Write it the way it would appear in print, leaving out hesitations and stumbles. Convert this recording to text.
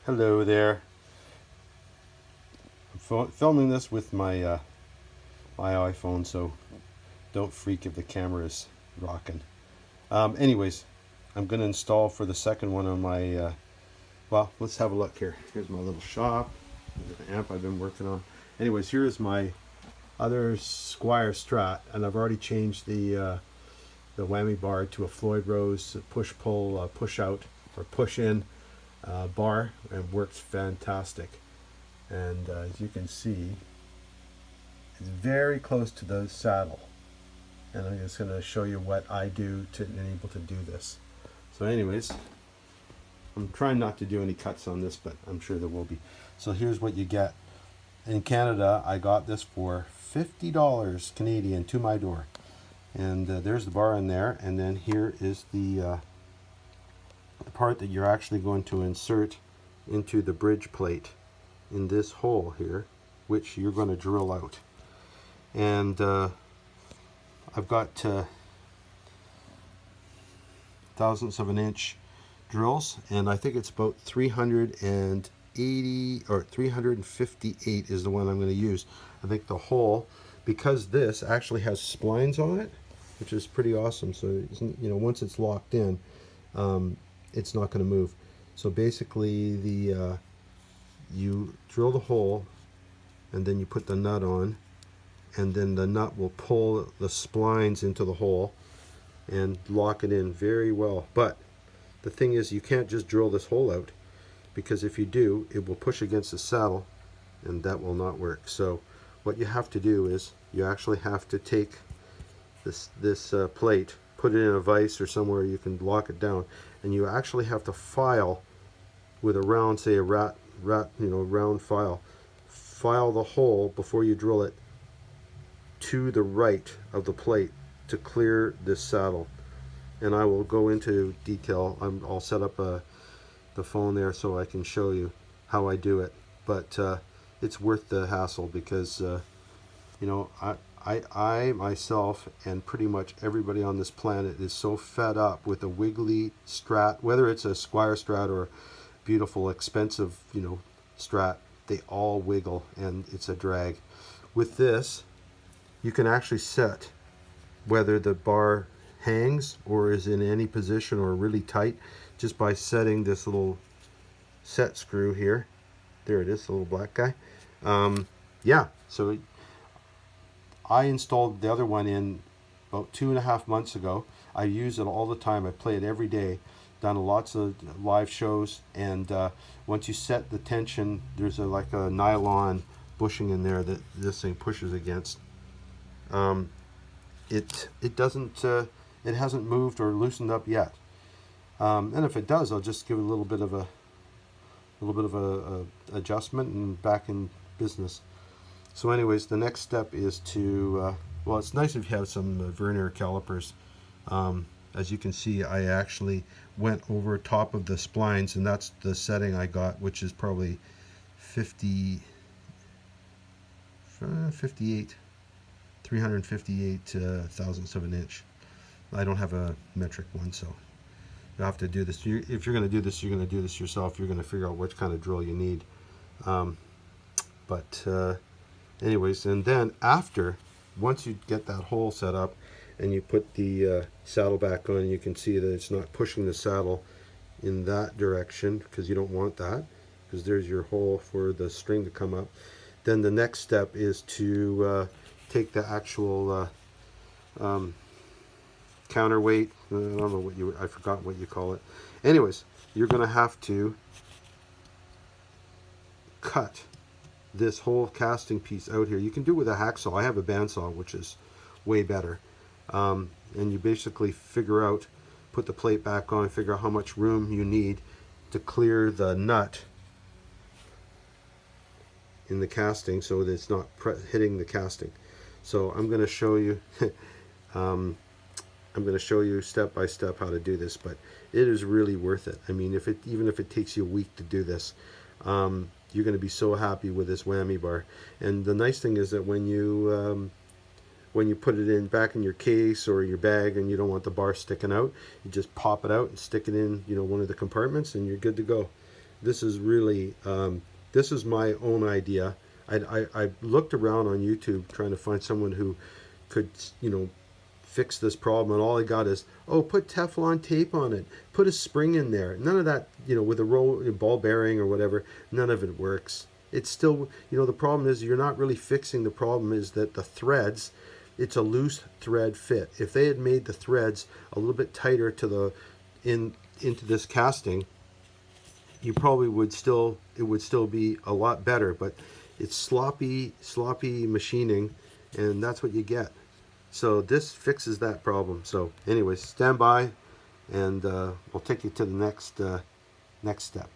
Hello there. I'm filming this with my iPhone, so don't freak if the camera is rocking. Anyways, I'm going to install for the second one on my. Well, let's have a look here. Here's my little shop. Here's the amp I've been working on. Anyways, here is my other Squire Strat, and I've already changed the whammy bar to a Floyd Rose push pull push out or push in bar, and works fantastic. And as you can see, it's very close to the saddle, and I'm just going to show you what I do to enable to do this. So anyways, I'm trying not to do any cuts on this, but I'm sure there will be. So here's what you get. In Canada, I got this for $50 Canadian to my door, and there's the bar in there, and then here is the part that you're actually going to insert into the bridge plate in this hole here, which you're going to drill out. And I've got thousandths of an inch drills, and I think it's about 380 or 358 is the one I'm going to use. I think the hole, because this actually has splines on it, which is pretty awesome. So once it's locked in, it's not going to move. So basically, you drill the hole, and then you put the nut on, and then the nut will pull the splines into the hole and lock it in very well. But the thing is, you can't just drill this hole out, because if you do, it will push against the saddle, and that will not work. So what you have to do is you actually have to take this plate, put it in a vise or somewhere you can lock it down, and you actually have to file with a round, say a round file the hole before you drill it to the right of the plate to clear this saddle. And I will go into detail. I'll set up the phone there so I can show you how I do it. But it's worth the hassle, because I myself and pretty much everybody on this planet is so fed up with a wiggly Strat, whether it's a Squire Strat or beautiful expensive Strat. They all wiggle, and it's a drag. With this, you can actually set whether the bar hangs or is in any position or really tight just by setting this little set screw here. There it is, the little black guy. Yeah, so I installed the other one in about 2.5 months ago. I use it all the time. I play it every day. Done lots of live shows, and once you set the tension, there's like a nylon bushing in there that this thing pushes against. It doesn't it hasn't moved or loosened up yet, and if it does, I'll just give it a little bit of a adjustment and back in business. So anyways, the next step is to well, it's nice if you have some vernier calipers. As you can see, I actually went over top of the splines, and that's the setting I got, which is probably 58, 358 thousandths of an inch. I don't have a metric one, so you have to do this. If you're going to do this, you're going to do this yourself. You're going to figure out which kind of drill you need. Anyways, and then once you get that hole set up, and you put the saddle back on, you can see that it's not pushing the saddle in that direction, because you don't want that, because there's your hole for the string to come up. Then the next step is to take the actual counterweight. I don't know I forgot what you call it. Anyways, you're going to have to cut this whole casting piece out here. You can do it with a hacksaw. I have a bandsaw, which is way better. And you basically put the plate back on, figure out how much room you need to clear the nut in the casting so that it's not hitting the casting. So I'm going to show you I'm going to show you step by step how to do this, but it is really worth it. I mean, even if it takes you a week to do this, you're going to be so happy with this whammy bar. And the nice thing is that when you put it back in your case or your bag, and you don't want the bar sticking out, you just pop it out and stick it in one of the compartments, and you're good to go. this is really this is my own idea. I looked around on YouTube trying to find someone who could, you know, fix this problem, and all I got is, oh, put Teflon tape on it, put a spring in there. None of that, you know, with a ball bearing or whatever, none of it works. It's still, you know, the problem is you're not really fixing the problem, is that the threads, it's a loose thread fit. If they had made the threads a little bit tighter to the into this casting, you probably would still, it would still be a lot better, but it's sloppy machining, and that's what you get. So this fixes that problem. So anyways, stand by, and we'll take you to the next step.